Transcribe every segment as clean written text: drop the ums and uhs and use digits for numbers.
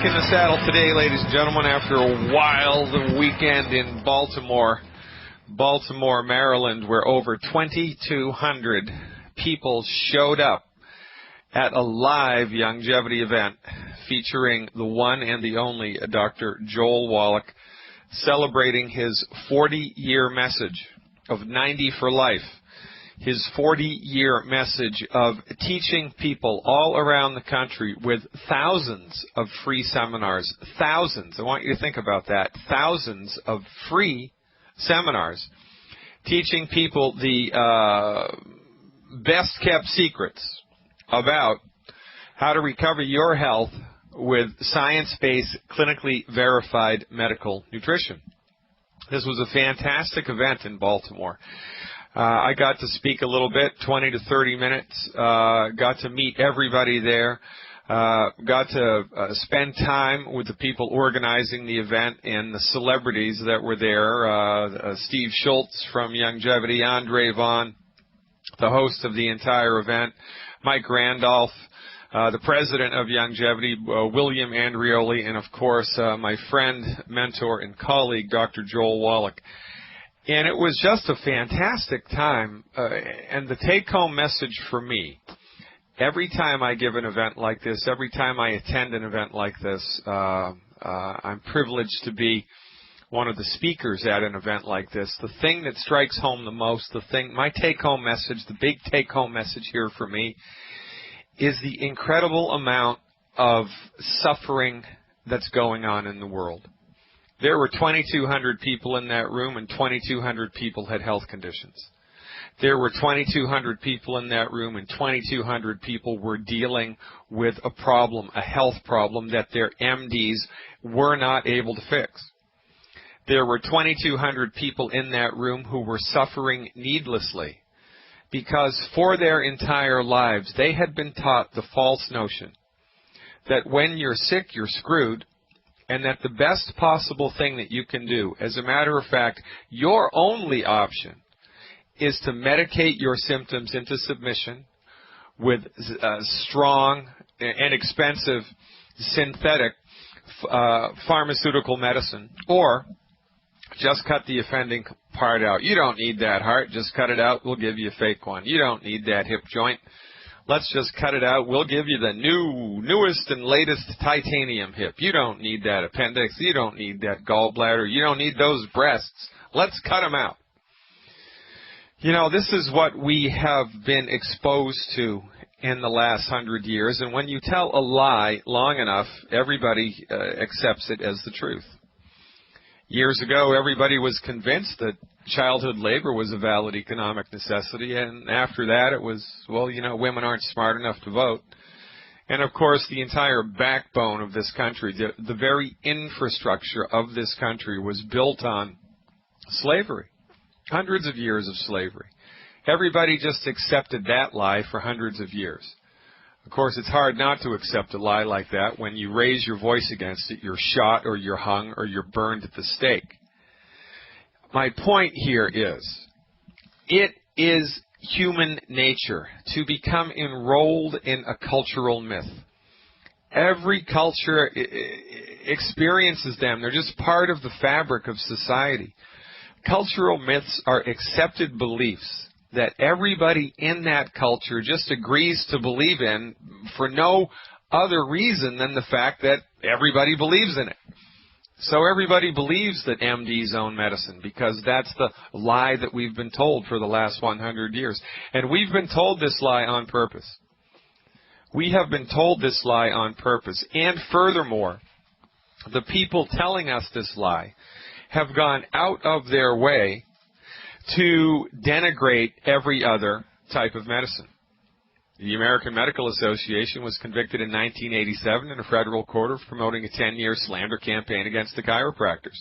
Back in the saddle today, ladies and gentlemen, after a wild weekend in Baltimore, Maryland, where over 2,200 people showed up at a live longevity event featuring the one and the only Dr. Joel Wallach, celebrating his 40-year message of 90 for life. His 40-year message of teaching people all around the country with thousands of free seminars. Thousands. I want you to think about that. Thousands of free seminars teaching people the best-kept secrets about how to recover your health with science-based, clinically verified medical nutrition. This was a fantastic event in Baltimore. I got to speak a little bit, 20 to 30 minutes, got to meet everybody there, got to spend time with the people organizing the event and the celebrities that were there, Steve Schultz from Longevity, Andre Vaughn, the host of the entire event, Mike Randolph, the president of Longevity, William Andreoli, and of course my friend, mentor, and colleague, Dr. Joel Wallach. And it was just a fantastic time, and the take-home message for me, every time I give an event like this, every time I attend an event like this, I'm privileged to be one of the speakers at an event like this. The thing that strikes home the most, my take-home message, the big take-home message here for me, is the incredible amount of suffering that's going on in the world. There were 2,200 people in that room, and 2,200 people had health conditions. There were 2,200 people in that room, and 2,200 people were dealing with a problem, a health problem that their MDs were not able to fix. There were 2,200 people in that room who were suffering needlessly because for their entire lives they had been taught the false notion that when you're sick, you're screwed, and that the best possible thing that you can do, as a matter of fact, your only option is to medicate your symptoms into submission with strong and expensive synthetic pharmaceutical medicine, or just cut the offending part out. You don't need that heart. Just cut it out. We'll give you a fake one. You don't need that hip joint. Let's just cut it out. We'll give you the newest and latest titanium hip. You don't need that appendix. You don't need that gallbladder. You don't need those breasts. Let's cut them out. You know, this is what we have been exposed to in the last 100 years. And when you tell a lie long enough, everybody accepts it as the truth. Years ago, everybody was convinced that childhood labor was a valid economic necessity, and after that it was, well, you know, women aren't smart enough to vote. And of course, the entire backbone of this country, the very infrastructure of this country was built on slavery, hundreds of years of slavery. Everybody just accepted that lie for hundreds of years. Of course, it's hard not to accept a lie like that. When you raise your voice against it, you're shot or you're hung or you're burned at the stake. My point here is, it is human nature to become enrolled in a cultural myth. Every culture experiences them. They're just part of the fabric of society. Cultural myths are accepted beliefs that everybody in that culture just agrees to believe in for no other reason than the fact that everybody believes in it. So everybody believes that MDs own medicine because that's the lie that we've been told for the last 100 years. And we've been told this lie on purpose. We have been told this lie on purpose. And furthermore, the people telling us this lie have gone out of their way to denigrate every other type of medicine. The American Medical Association was convicted in 1987 in a federal court of promoting a 10-year slander campaign against the chiropractors.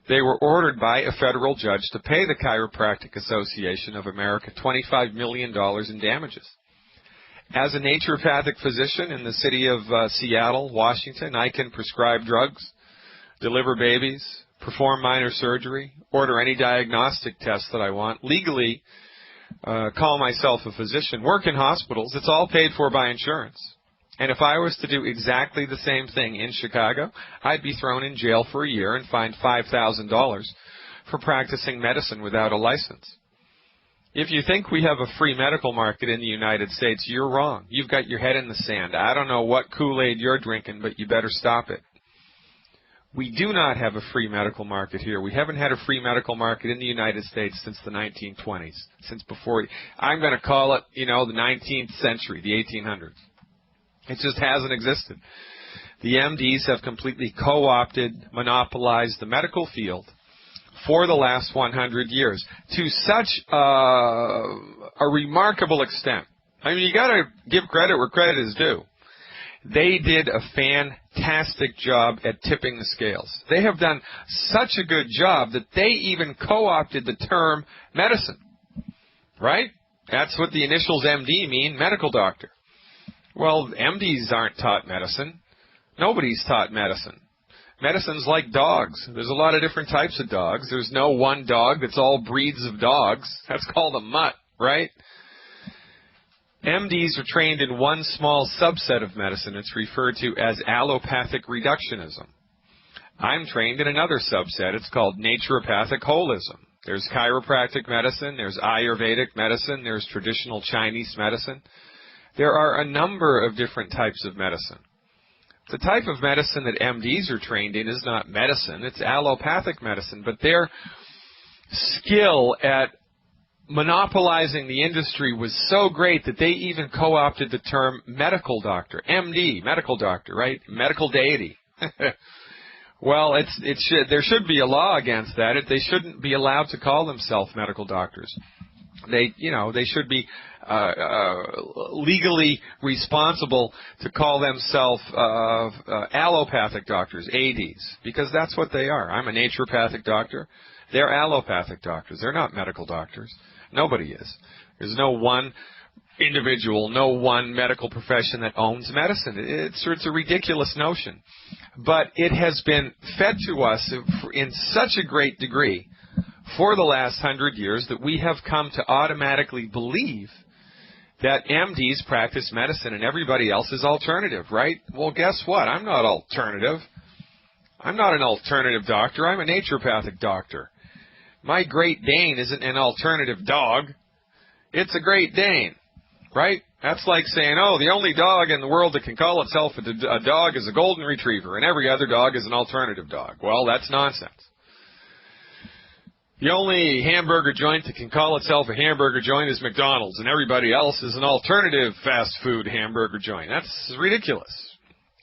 They were ordered by a federal judge to pay the Chiropractic Association of America $25 million in damages. As a naturopathic physician in the city of Seattle, Washington, I can prescribe drugs, deliver babies, perform minor surgery, order any diagnostic test that I want, legally call myself a physician, work in hospitals. It's all paid for by insurance. And if I was to do exactly the same thing in Chicago, I'd be thrown in jail for a year and fined $5,000 for practicing medicine without a license. If you think we have a free medical market in the United States, you're wrong. You've got your head in the sand. I don't know what Kool-Aid you're drinking, but you better stop it. We do not have a free medical market here. We haven't had a free medical market in the United States since the 1920s, since before. I'm going to call it, the 19th century, the 1800s. It just hasn't existed. The MDs have completely co-opted, monopolized the medical field for the last 100 years to such a remarkable extent. I mean, you got to give credit where credit is due. They did a fantastic job at tipping the scales. They have done such a good job that they even co-opted the term medicine, right? That's what the initials MD mean, medical doctor. Well, MDs aren't taught medicine. Nobody's taught medicine. Medicine's like dogs. There's a lot of different types of dogs. There's no one dog that's all breeds of dogs. That's called a mutt, right? MDs are trained in one small subset of medicine. It's referred to as allopathic reductionism. I'm trained in another subset. It's called naturopathic holism. There's chiropractic medicine. There's Ayurvedic medicine. There's traditional Chinese medicine. There are a number of different types of medicine. The type of medicine that MDs are trained in is not medicine. It's allopathic medicine. But their skill at monopolizing the industry was so great that they even co-opted the term medical doctor, MD, medical doctor, right? Medical deity. Well, there should be a law against that. They shouldn't be allowed to call themselves medical doctors. They should be legally responsible to call themselves allopathic doctors, ADs, because that's what they are. I'm a naturopathic doctor. They're allopathic doctors. They're not medical doctors. Nobody is. There's no one individual, no one medical profession that owns medicine. It's a ridiculous notion. But it has been fed to us in such a great degree for the last 100 years that we have come to automatically believe that MDs practice medicine and everybody else is alternative, right? Well, guess what? I'm not alternative. I'm not an alternative doctor. I'm a naturopathic doctor. My Great Dane isn't an alternative dog. It's a Great Dane, right? That's like saying, oh, the only dog in the world that can call itself a dog is a golden retriever, and every other dog is an alternative dog. Well, that's nonsense. The only hamburger joint that can call itself a hamburger joint is McDonald's, and everybody else is an alternative fast food hamburger joint. That's ridiculous.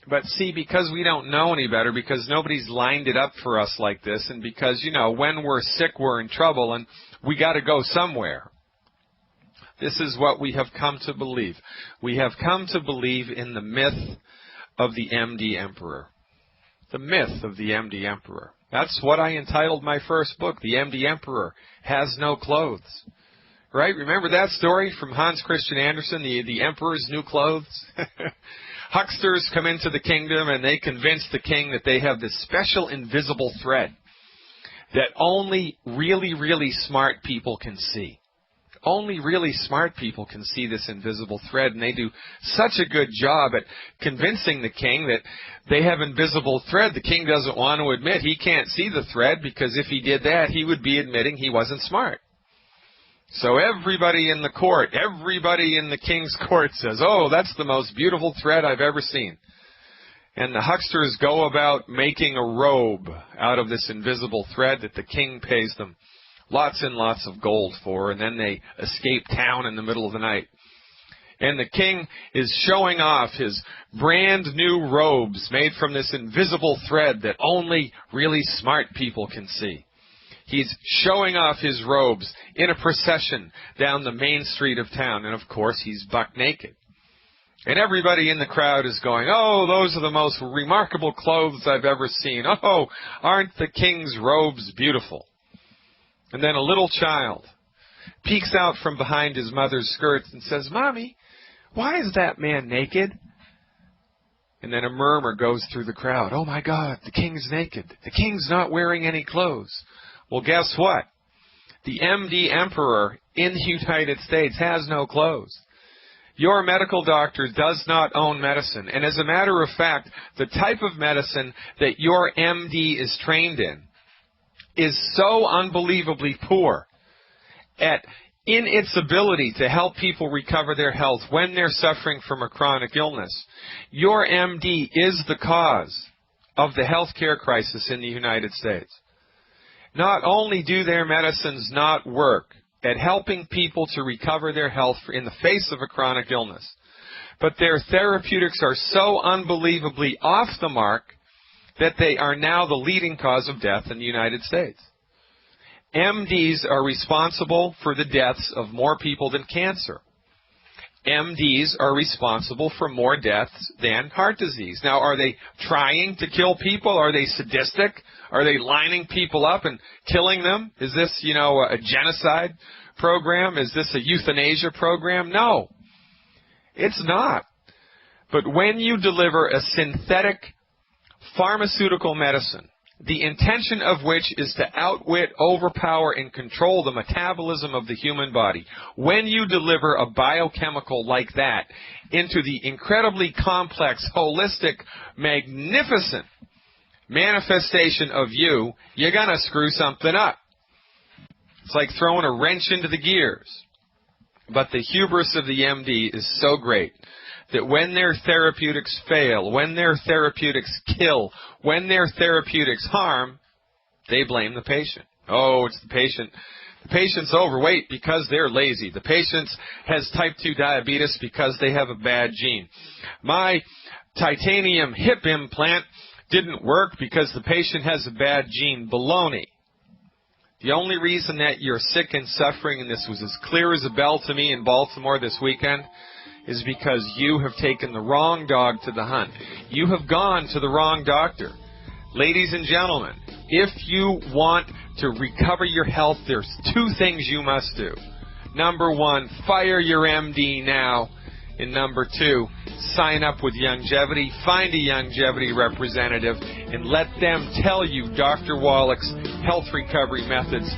But see, because we don't know any better, because nobody's lined it up for us like this, and because, when we're sick, we're in trouble, and we got to go somewhere. This is what we have come to believe. We have come to believe in the myth of the MD Emperor. The myth of the MD Emperor. That's what I entitled my first book, The MD Emperor Has No Clothes. Right? Remember that story from Hans Christian Andersen, the Emperor's New Clothes? Hucksters come into the kingdom and they convince the king that they have this special invisible thread that only really, really smart people can see. Only really smart people can see this invisible thread, and they do such a good job at convincing the king that they have invisible thread. The king doesn't want to admit he can't see the thread, because if he did that, he would be admitting he wasn't smart. So everybody in the court, everybody in the king's court says, oh, that's the most beautiful thread I've ever seen. And the hucksters go about making a robe out of this invisible thread that the king pays them lots and lots of gold for, and then they escape town in the middle of the night. And the king is showing off his brand new robes made from this invisible thread that only really smart people can see. He's showing off his robes in a procession down the main street of town, and of course he's buck naked. And everybody in the crowd is going, oh, those are the most remarkable clothes I've ever seen. Oh, aren't the king's robes beautiful? And then a little child peeks out from behind his mother's skirts and says, Mommy, why is that man naked? And then a murmur goes through the crowd. Oh, my God, the king's naked. The king's not wearing any clothes. Well, guess what? The MD Emperor in the United States has no clothes. Your medical doctor does not own medicine. And as a matter of fact, the type of medicine that your MD is trained in is so unbelievably poor in its ability to help people recover their health when they're suffering from a chronic illness. Your MD is the cause of the healthcare crisis in the United States. Not only do their medicines not work at helping people to recover their health in the face of a chronic illness, but their therapeutics are so unbelievably off the mark that they are now the leading cause of death in the United States. MDs are responsible for the deaths of more people than cancer. MDs are responsible for more deaths than heart disease. Now, are they trying to kill people? Are they sadistic? Are they lining people up and killing them? Is this, a genocide program? Is this a euthanasia program? No, it's not. But when you deliver a synthetic pharmaceutical medicine, the intention of which is to outwit, overpower, and control the metabolism of the human body. When you deliver a biochemical like that into the incredibly complex, holistic, magnificent manifestation of you, you're going to screw something up. It's like throwing a wrench into the gears. But the hubris of the MD is so great that when their therapeutics fail, when their therapeutics kill, when their therapeutics harm, they blame the patient. Oh, it's the patient. The patient's overweight because they're lazy. The patient has type 2 diabetes because they have a bad gene. My titanium hip implant didn't work because the patient has a bad gene. Baloney. The only reason that you're sick and suffering, and this was as clear as a bell to me in Baltimore this weekend, is because you have taken the wrong dog to the hunt. You have gone to the wrong doctor. Ladies and gentlemen, if you want to recover your health, there's two things you must do. Number one, fire your MD now. And number two, sign up with Youngevity, find a Youngevity representative, and let them tell you Dr. Wallach's health recovery methods.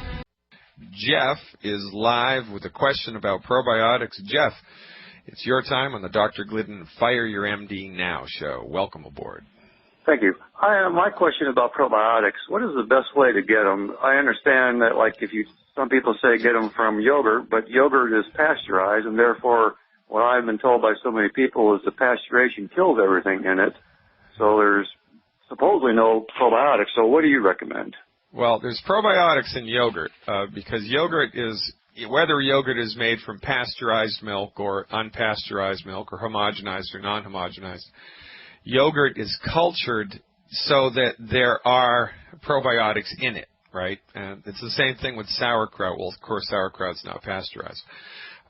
Jeff is live with a question about probiotics. Jeff, it's your time on the Dr. Glidden Fire Your MD Now show. Welcome aboard. Thank you. My question about probiotics, what is the best way to get them? I understand that, some people say get them from yogurt, but yogurt is pasteurized, and therefore what I've been told by so many people is the pasteurization kills everything in it. So there's supposedly no probiotics. So what do you recommend? Well, there's probiotics in yogurt because yogurt is, whether yogurt is made from pasteurized milk or unpasteurized milk or homogenized or non-homogenized, yogurt is cultured so that there are probiotics in it, right? And it's the same thing with sauerkraut. Well, of course, sauerkraut's not pasteurized.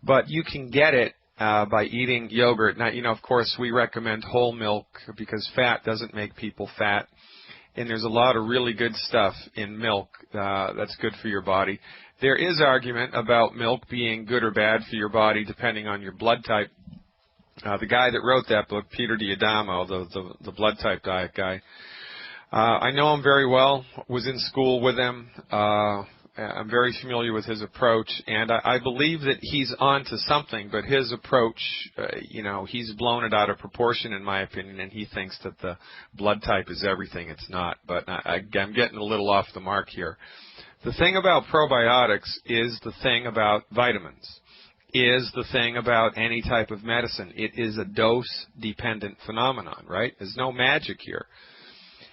But you can get it by eating yogurt. Now, of course, we recommend whole milk because fat doesn't make people fat. And there's a lot of really good stuff in milk that's good for your body. There is argument about milk being good or bad for your body depending on your blood type. The guy that wrote that book, Peter D'Adamo, the blood type diet guy, I know him very well, was in school with him. I'm very familiar with his approach, and I believe that he's on to something, but his approach, he's blown it out of proportion, in my opinion, and he thinks that the blood type is everything. It's not, but I'm getting a little off the mark here. The thing about probiotics is the thing about vitamins, is the thing about any type of medicine. It is a dose-dependent phenomenon, right? There's no magic here.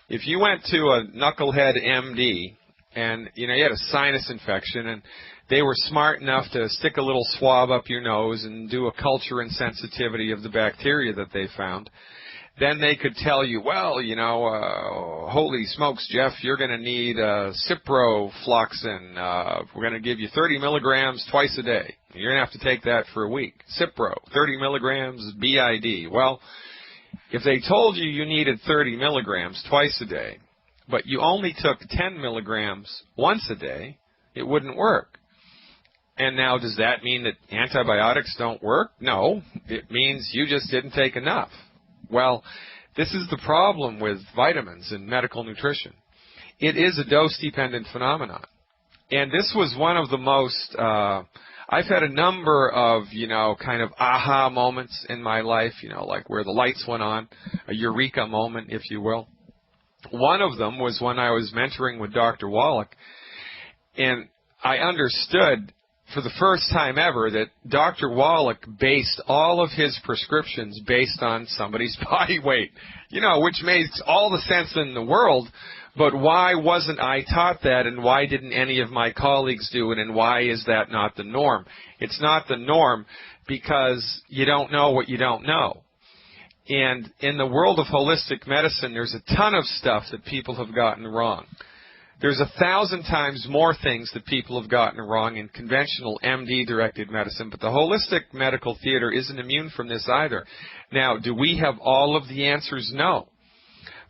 If you went to a knucklehead MD and, you had a sinus infection and they were smart enough to stick a little swab up your nose and do a culture and sensitivity of the bacteria that they found, then they could tell you, well, holy smokes, Jeff, you're going to need ciprofloxacin. We're going to give you 30 milligrams twice a day. You're going to have to take that for a week. Cipro, 30 milligrams BID. Well, if they told you you needed 30 milligrams twice a day, but you only took 10 milligrams once a day, it wouldn't work. And now, does that mean that antibiotics don't work? No, it means you just didn't take enough. Well, this is the problem with vitamins and medical nutrition. It is a dose-dependent phenomenon. And this was one of the most, I've had a number of, kind of aha moments in my life, like where the lights went on, a eureka moment, if you will. One of them was when I was mentoring with Dr. Wallach, and I understood for the first time ever that Dr. Wallach based all of his prescriptions based on somebody's body weight, which makes all the sense in the world. But why wasn't I taught that, and why didn't any of my colleagues do it, and why is that not the norm? It's not the norm because you don't know what you don't know. And in the world of holistic medicine, there's a ton of stuff that people have gotten wrong. There's 1,000 times more things that people have gotten wrong in conventional MD-directed medicine, but the holistic medical theater isn't immune from this either. Now, do we have all of the answers? No.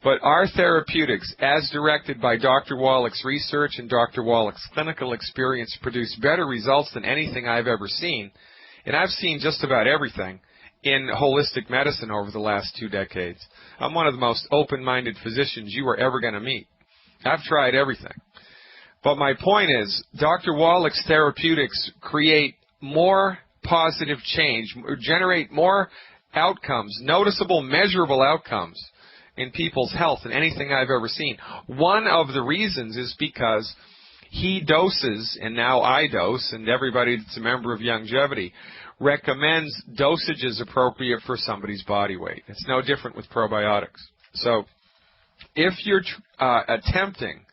But our therapeutics, as directed by Dr. Wallach's research and Dr. Wallach's clinical experience, produce better results than anything I've ever seen. And I've seen just about everything in holistic medicine over the last 2 decades. I'm one of the most open-minded physicians you are ever going to meet. I've tried everything. But my point is, Dr. Wallach's therapeutics create more positive change, generate more outcomes, noticeable, measurable outcomes in people's health than anything I've ever seen. One of the reasons is because he doses, and now I dose, and everybody that's a member of Longevity recommends dosages appropriate for somebody's body weight. It's no different with probiotics. So if you're attempting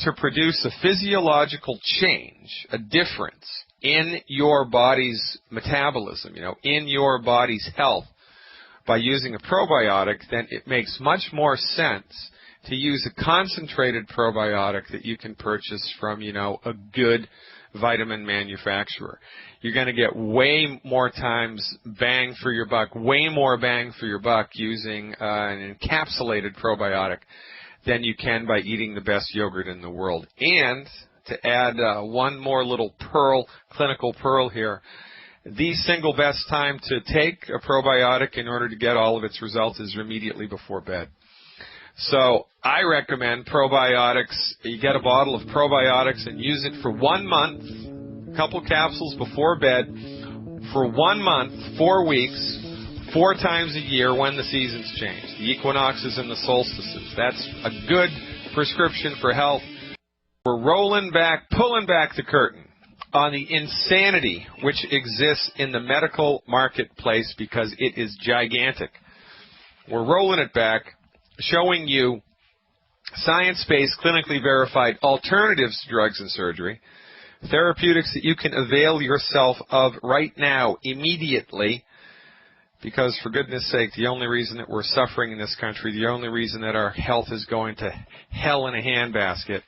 to produce a physiological change, a difference in your body's metabolism, in your body's health, by using a probiotic, then it makes much more sense to use a concentrated probiotic that you can purchase from, a good vitamin manufacturer. You're going to get way more times bang for your buck, way more bang for your buck using an encapsulated probiotic than you can by eating the best yogurt in the world. And to add one more little clinical pearl here, the single best time to take a probiotic in order to get all of its results is immediately before bed. So I recommend probiotics. You get a bottle of probiotics and use it for 1 month, a couple capsules before bed, for 1 month, 4 weeks, 4 times a year when the seasons change, the equinoxes and the solstices. That's a good prescription for health. We're pulling back the curtain on the insanity which exists in the medical marketplace because it is gigantic. We're rolling it back, showing you science-based, clinically verified alternatives to drugs and surgery, therapeutics that you can avail yourself of right now, immediately, because for goodness sake, the only reason that we're suffering in this country, the only reason that our health is going to hell in a handbasket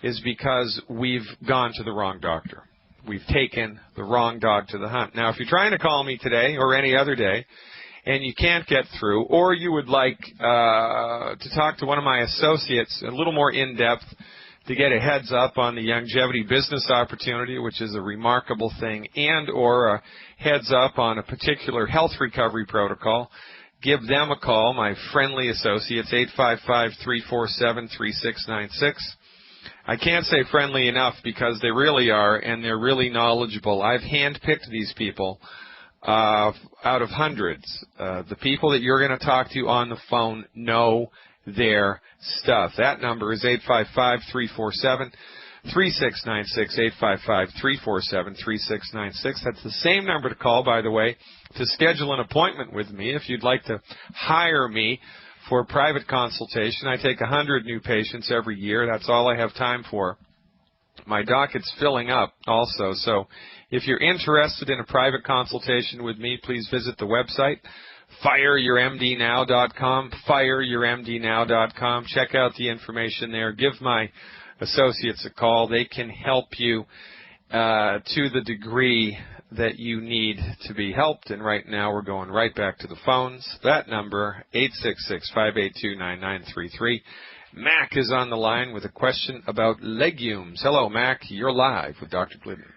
is because we've gone to the wrong doctor. We've taken the wrong dog to the hunt. Now, if you're trying to call me today or any other day and you can't get through, or you would like to talk to one of my associates a little more in-depth to get a heads up on the longevity business opportunity, which is a remarkable thing, and or a heads up on a particular health recovery protocol, give them a call, my friendly associates, 855-347-3696. I can't say friendly enough because they really are, and they're really knowledgeable. I've handpicked these people out of hundreds. The people that you're going to talk to on the phone know their stuff. That number is 855-347-3696, 855-347-3696. That's the same number to call, by the way, to schedule an appointment with me if you'd like to hire me for a private consultation. I take 100 new patients every year. That's all I have time for. My docket's filling up also, so if you're interested in a private consultation with me, please visit the website, fireyourmdnow.com, fireyourmdnow.com. Check out the information there. Give my associates a call. They can help you to the degree that you need to be helped. And right now we're going right back to the phones. That number, 866-582-9933. Mac is on the line with a question about legumes. Hello, Mac. You're live with Dr. Glidden.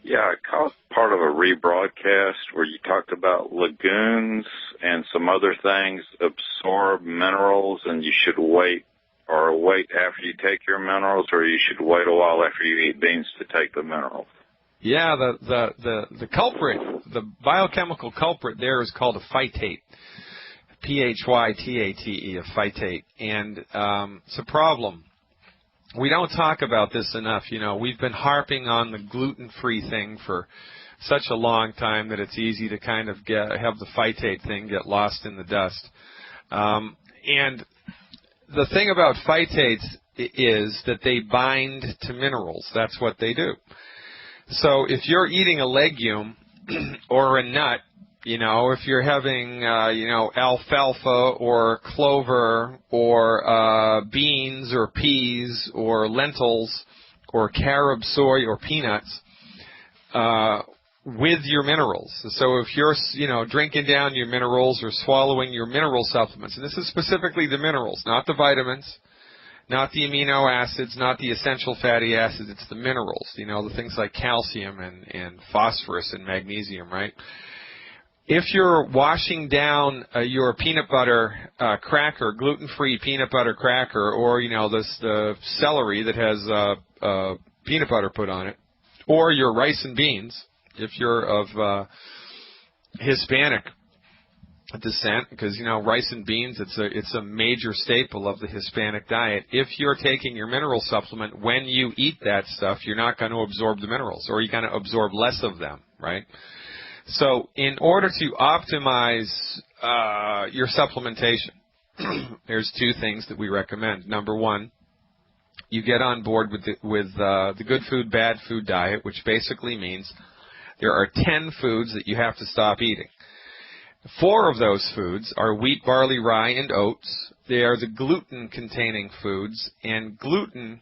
Yeah, I caught part of a rebroadcast where you talked about legumes and some other things absorb minerals, and you should wait after you take your minerals, or you should wait a while after you eat beans to take the minerals. Yeah, the culprit, the biochemical culprit there is called a phytate. Phytate, a phytate. And it's a problem. We don't talk about this enough. You know, we've been harping on the gluten-free thing for such a long time that it's easy to kind of have the phytate thing get lost in the dust. And the thing about phytates is that they bind to minerals. That's what they do. So if you're eating a legume or a nut, you know, if you're having, alfalfa or clover or beans or peas or lentils or carob soy or peanuts with your minerals. So if you're, drinking down your minerals or swallowing your mineral supplements, and this is specifically the minerals, not the vitamins, not the amino acids, not the essential fatty acids, it's the minerals, the things like calcium and phosphorus and magnesium, right? If you're washing down your peanut butter cracker, gluten-free peanut butter cracker, or, the celery that has peanut butter put on it, or your rice and beans, if you're of Hispanic descent, because rice and beans, it's a major staple of the Hispanic diet. If you're taking your mineral supplement, when you eat that stuff, you're not going to absorb the minerals, or you're going to absorb less of them, right? So in order to optimize your supplementation, there's two things that we recommend. Number one, you get on board with the good food, bad food diet, which basically means there are 10 foods that you have to stop eating. 4 of those foods are wheat, barley, rye, and oats. They are the gluten-containing foods, and gluten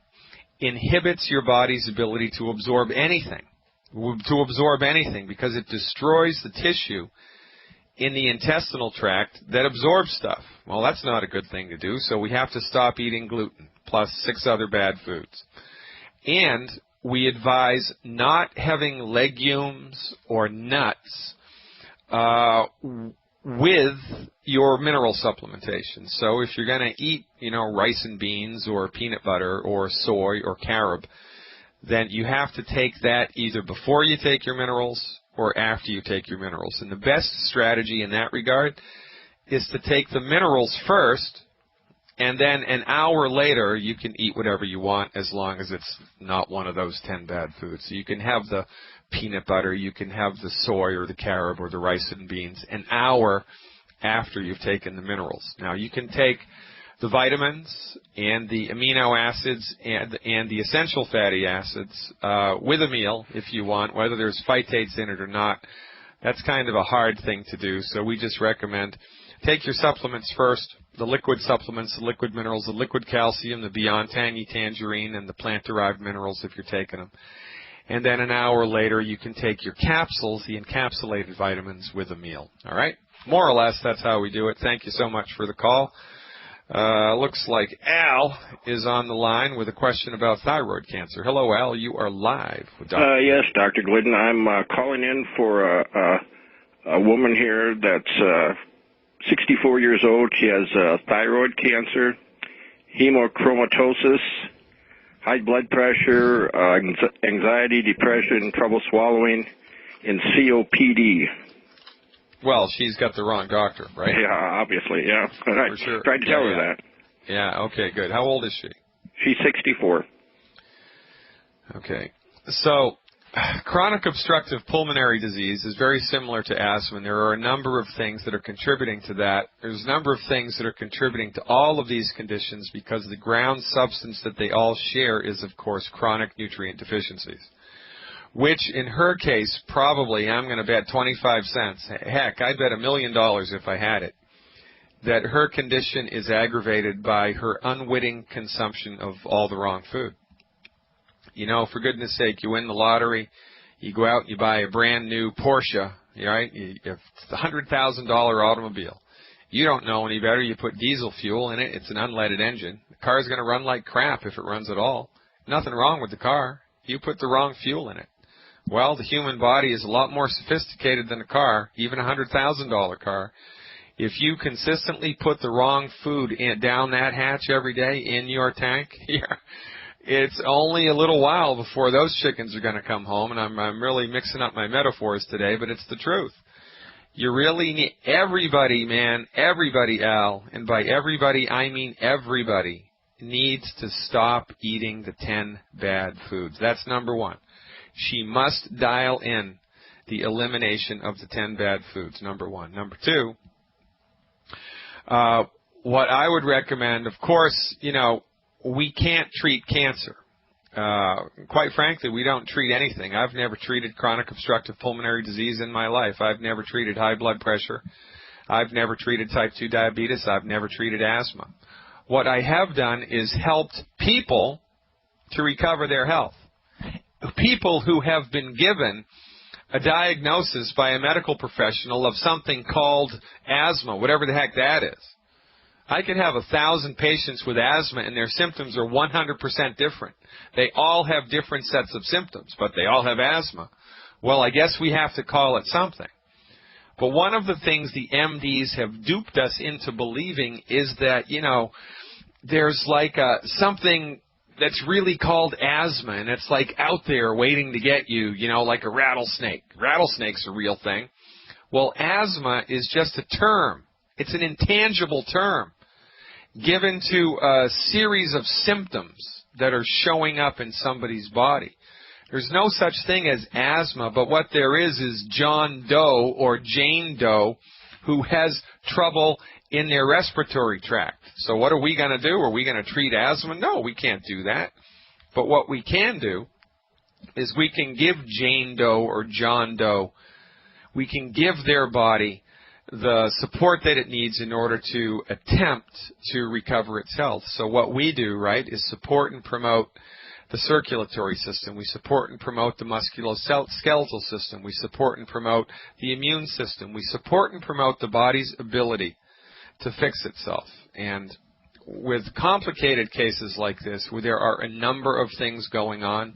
inhibits your body's ability to absorb anything, because it destroys the tissue in the intestinal tract that absorbs stuff. Well, that's not a good thing to do, so we have to stop eating gluten, plus 6 other bad foods. And we advise not having legumes or nuts with your mineral supplementation. So if you're going to eat, rice and beans or peanut butter or soy or carob, then you have to take that either before you take your minerals or after you take your minerals. And the best strategy in that regard is to take the minerals first, and then an hour later you can eat whatever you want, as long as it's not one of those 10 bad foods. So you can have the peanut butter, you can have the soy or the carob or the rice and beans an hour after you've taken the minerals. Now you can take the vitamins and the amino acids and the essential fatty acids with a meal if you want, whether there's phytates in it or not. That's kind of a hard thing to do, so we just recommend take your supplements first, the liquid supplements, the liquid minerals, the liquid calcium, the Beyond Tangy Tangerine, and the plant-derived minerals if you're taking them. And then an hour later you can take your capsules, the encapsulated vitamins, with a meal. All right? More or less, that's how we do it. Thank you so much for the call. Looks like Al is on the line with a question about thyroid cancer. Hello, Al. You are live with Dr. Yes, Dr. Glidden. I'm calling in for a woman here that's 64 years old. She has thyroid cancer, hemochromatosis, high blood pressure, anxiety, depression, trouble swallowing, and COPD. Well, she's got the wrong doctor, right? Yeah, obviously, yeah. I sure. tried to tell her that. Yeah, okay, good. How old is she? She's 64. Okay. So, chronic obstructive pulmonary disease is very similar to asthma. There are a number of things that are contributing to that. There's a number of things that are contributing to all of these conditions, because the ground substance that they all share is, of course, chronic nutrient deficiencies, which in her case, probably, I'm going to bet 25 cents, heck, I'd bet $1 million if I had it, that her condition is aggravated by her unwitting consumption of all the wrong food. For goodness sake, you win the lottery, you go out and you buy a brand new Porsche, right? It's a $100,000 automobile. You don't know any better. You put diesel fuel in it. It's an unleaded engine. The car's going to run like crap if it runs at all. Nothing wrong with the car. You put the wrong fuel in it. Well, the human body is a lot more sophisticated than a car, even a $100,000 car. If you consistently put the wrong food down that hatch every day in your tank, it's only a little while before those chickens are going to come home, and I'm really mixing up my metaphors today, but it's the truth. You really need everybody, man, everybody, Al, and by everybody I mean everybody, needs to stop eating the 10 bad foods. That's number one. She must dial in the elimination of the 10 bad foods, number one. Number two, what I would recommend, of course, we can't treat cancer. Quite frankly, we don't treat anything. I've never treated chronic obstructive pulmonary disease in my life. I've never treated high blood pressure. I've never treated type 2 diabetes. I've never treated asthma. What I have done is helped people to recover their health. People who have been given a diagnosis by a medical professional of something called asthma, whatever the heck that is. I could have 1,000 patients with asthma and their symptoms are 100% different. They all have different sets of symptoms, but they all have asthma. Well, I guess we have to call it something. But one of the things the MDs have duped us into believing is that, there's like something that's really called asthma, and it's like out there waiting to get you, like a rattlesnake. Rattlesnake's a real thing. Well, asthma is just a term. It's an intangible term given to a series of symptoms that are showing up in somebody's body. There's no such thing as asthma, but what there is John Doe or Jane Doe who has trouble in their respiratory tract. So what are we going to do? Are we going to treat asthma? No, we can't do that. But what we can do is we can give Jane Doe or John Doe, we can give their body the support that it needs in order to attempt to recover its health. So what we do, right, is support and promote the circulatory system. We support and promote the musculoskeletal system. We support and promote the immune system. We support and promote the body's ability to fix itself. And with complicated cases like this, where there are a number of things going on,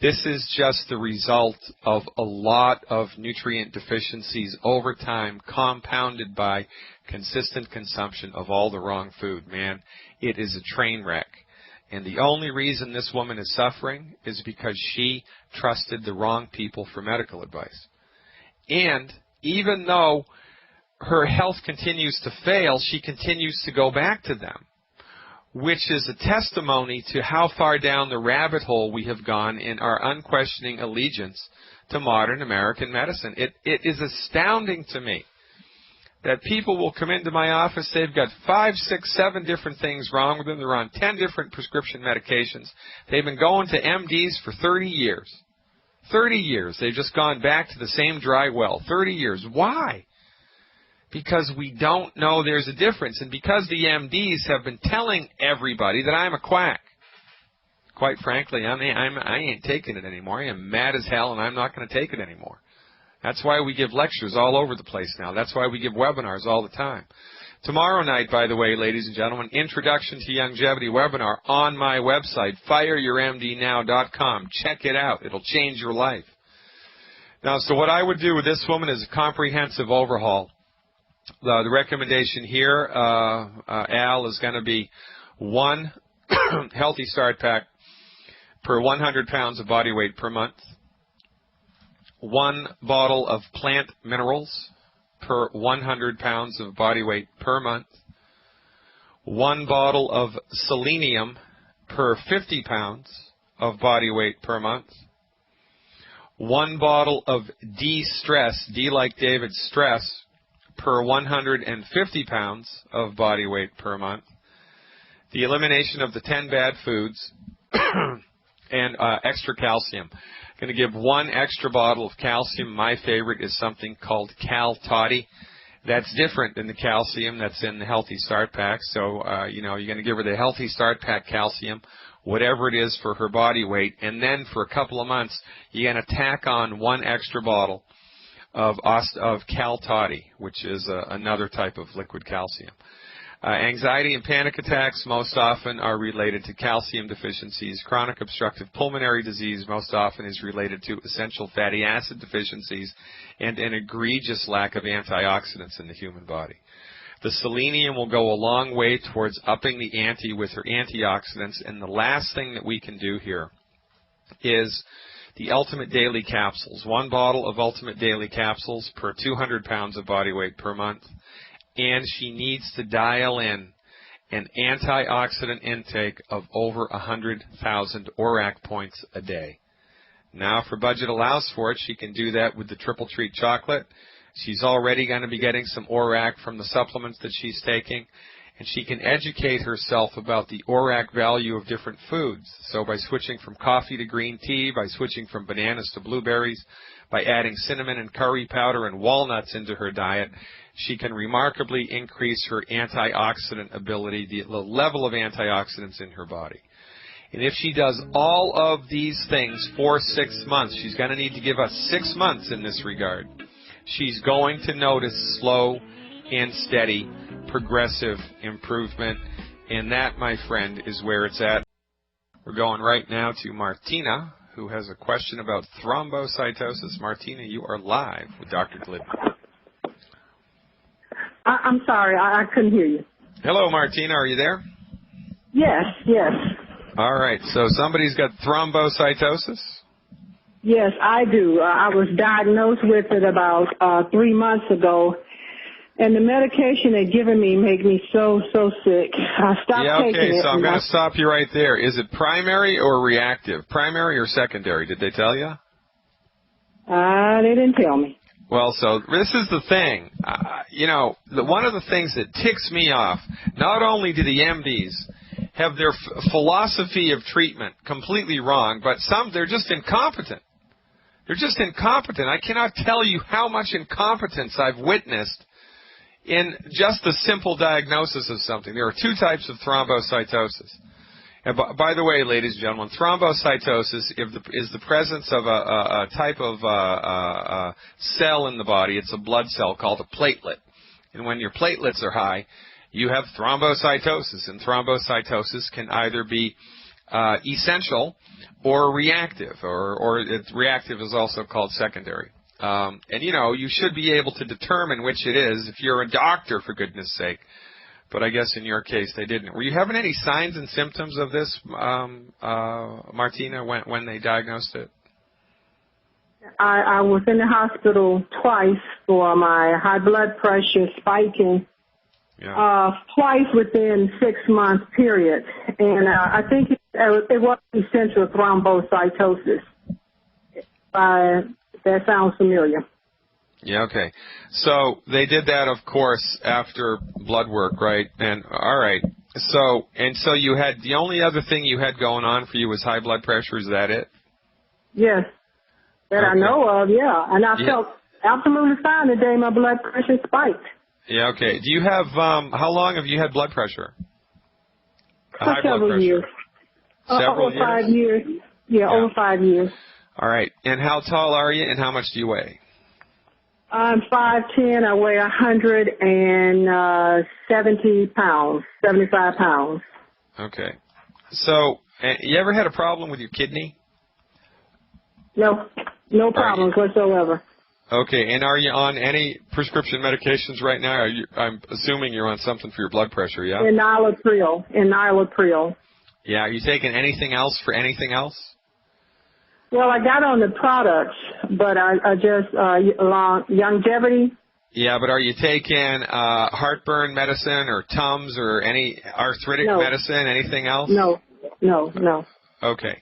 this is just the result of a lot of nutrient deficiencies over time, compounded by consistent consumption of all the wrong food. Man, it is a train wreck. And the only reason this woman is suffering is because she trusted the wrong people for medical advice. And even though her health continues to fail, she continues to go back to them, which is a testimony to how far down the rabbit hole we have gone in our unquestioning allegiance to modern American medicine. It is astounding to me that people will come into my office, they've got 5, 6, 7 different things wrong with them, they're on 10 different prescription medications, they've been going to MDs for 30 years. 30 years, they've just gone back to the same dry well. 30 years. Why? Because we don't know there's a difference, and because the MDs have been telling everybody that I'm a quack. Quite frankly, I ain't taking it anymore. I am mad as hell, and I'm not going to take it anymore. That's why we give lectures all over the place now. That's why we give webinars all the time. Tomorrow night, by the way, ladies and gentlemen, Introduction to Longevity webinar on my website, fireyourmdnow.com. Check it out. It'll change your life. Now, so what I would do with this woman is a comprehensive overhaul. The recommendation here, Al, is going to be 1 Healthy Start Pack per 100 pounds of body weight per month, 1 bottle of plant minerals per 100 pounds of body weight per month, 1 bottle of selenium per 50 pounds of body weight per month, 1 bottle of D-Stress, D like David, stress, per 150 pounds of body weight per month, the elimination of the 10 bad foods, and extra calcium. I'm going to give 1 extra bottle of calcium. My favorite is something called Cal Toddy. That's different than the calcium that's in the Healthy Start Pack. So, you're going to give her the Healthy Start Pack calcium, whatever it is for her body weight, and then for a couple of months, you're going to tack on 1 extra bottle of Cal Toddy, which is another type of liquid calcium. Anxiety and panic attacks most often are related to calcium deficiencies. Chronic obstructive pulmonary disease most often is related to essential fatty acid deficiencies and an egregious lack of antioxidants in the human body. The selenium will go a long way towards upping the ante with her antioxidants. And the last thing that we can do here is the Ultimate Daily Capsules. 1 bottle of Ultimate Daily Capsules per 200 pounds of body weight per month. And she needs to dial in an antioxidant intake of over 100,000 ORAC points a day. Now, if her budget allows for it, she can do that with the Triple Treat chocolate. She's already going to be getting some ORAC from the supplements that she's taking, and she can educate herself about the ORAC value of different foods. So by switching from coffee to green tea, by switching from bananas to blueberries, by adding cinnamon and curry powder and walnuts into her diet, she can remarkably increase her antioxidant ability, the level of antioxidants in her body. And if she does all of these things for 6 months, she's going to need to give us 6 months in this regard, she's going to notice slow and steady progressive improvement. And that, my friend, is where it's at. We're going right now to Martina, who has a question about thrombocytosis. Martina, you are live with Dr. Glidden. I'm sorry, I couldn't hear you. Hello, Martina. Are you there? Yes, yes. All right. So somebody's got thrombocytosis? Yes, I do. I was diagnosed with it about 3 months ago, and the medication they've given me made me so sick. I stopped taking it. Okay, so I'm going to stop you right there. Is it primary or reactive? Primary or secondary? Did they tell you? They didn't tell me. Well, so this is the thing. One of the things that ticks me off, not only do the MDs have their philosophy of treatment completely wrong, but they're just incompetent. They're just incompetent. I cannot tell you how much incompetence I've witnessed in just the simple diagnosis of something. There are 2 types of thrombocytosis. And by the way, ladies and gentlemen, thrombocytosis is the presence of a type of cell in the body. It's a blood cell called a platelet. And when your platelets are high, you have thrombocytosis. And thrombocytosis can either be essential or reactive, or reactive is also called secondary. And, you should be able to determine which it is if you're a doctor, for goodness sake. But I guess in your case they didn't. Were you having any signs and symptoms of this, Martina, when they diagnosed it? I was in the hospital twice for my high blood pressure spiking, twice within 6 month period. And I think it was essential thrombocytosis. That sounds familiar. Yeah, okay. So they did that, of course, after blood work, right? And all right. So you had, the only other thing you had going on for you was high blood pressure. Is that it? Yes. That I know of, yeah. And I felt absolutely fine the day my blood pressure spiked. Yeah, okay. Do you have, how long have you had blood pressure? For several years. Several years? Over 5 years. Yeah, over 5 years. All right. And how tall are you and how much do you weigh? I'm 5'10". I weigh 170 pounds, 75 pounds. Okay. So, you ever had a problem with your kidney? No problems whatsoever. Okay. And are you on any prescription medications right now? I'm assuming you're on something for your blood pressure, yeah? Enalapril. Yeah. Are you taking anything else for anything else? Well, I got on the products, but I just, longevity. Yeah, but are you taking heartburn medicine or Tums or any arthritic medicine, anything else? No. Okay.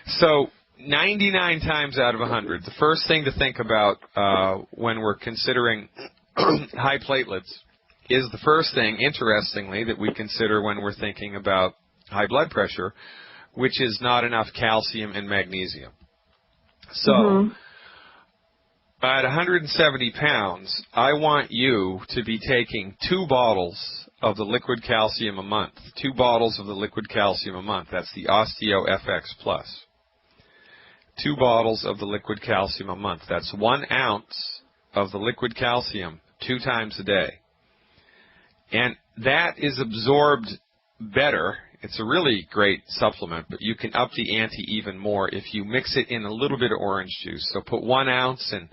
So 99 times out of 100, the first thing to think about when we're considering high platelets is the first thing, interestingly, that we consider when we're thinking about high blood pressure, which is not enough calcium and magnesium. So, at 170 pounds, I want you to be taking 2 bottles of the liquid calcium a month. 2 bottles of the liquid calcium a month. That's the Osteo FX Plus. 2 bottles of the liquid calcium a month. That's 1 ounce of the liquid calcium 2 times a day. And that is absorbed better. It's a really great supplement, but you can up the ante even more if you mix it in a little bit of orange juice. So put 1 ounce and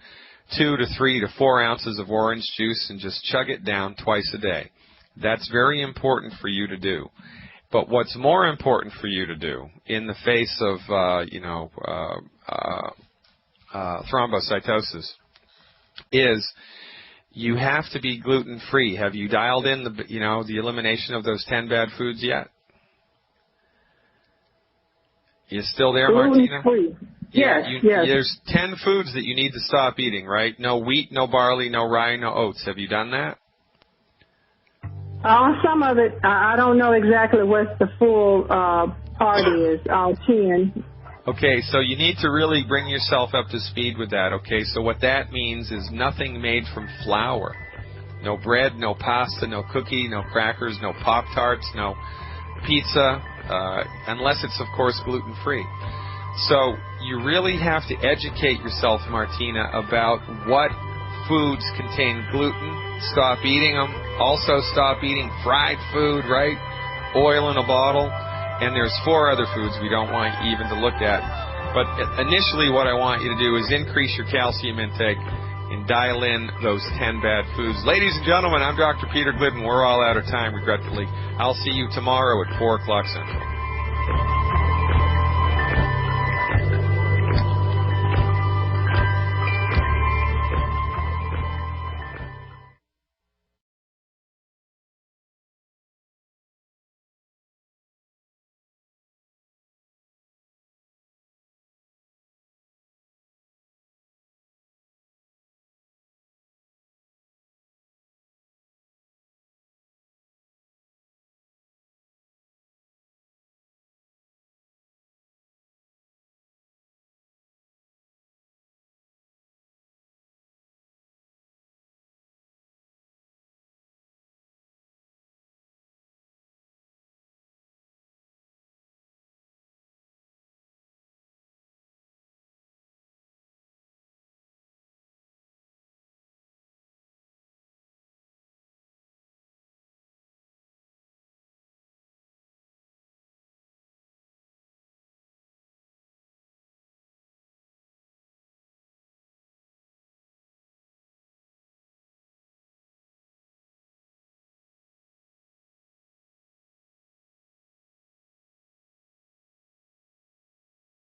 2 to 3 to 4 ounces of orange juice and just chug it down twice a day. That's very important for you to do. But what's more important for you to do in the face of, thrombocytosis is you have to be gluten-free. Have you dialed in the elimination of those 10 bad foods yet? You still there, Martina? Gluten-free. Yeah, yes. There's 10 foods that you need to stop eating, right? No wheat, no barley, no rye, no oats. Have you done that? Some of it, I don't know exactly what the full part is. 10. Okay, so you need to really bring yourself up to speed with that, okay? So what that means is nothing made from flour. No bread, no pasta, no cookie, no crackers, no Pop-Tarts, no pizza, unless it's, of course, gluten-free. So you really have to educate yourself, Martina, about what foods contain gluten. Stop eating them. Also stop eating fried food, right? Oil in a bottle. And there's 4 other foods we don't want you even to look at. But initially what I want you to do is increase your calcium intake and dial in those 10 bad foods. Ladies and gentlemen, I'm Dr. Peter Glidden. We're all out of time, regretfully. I'll see you tomorrow at 4 o'clock Central.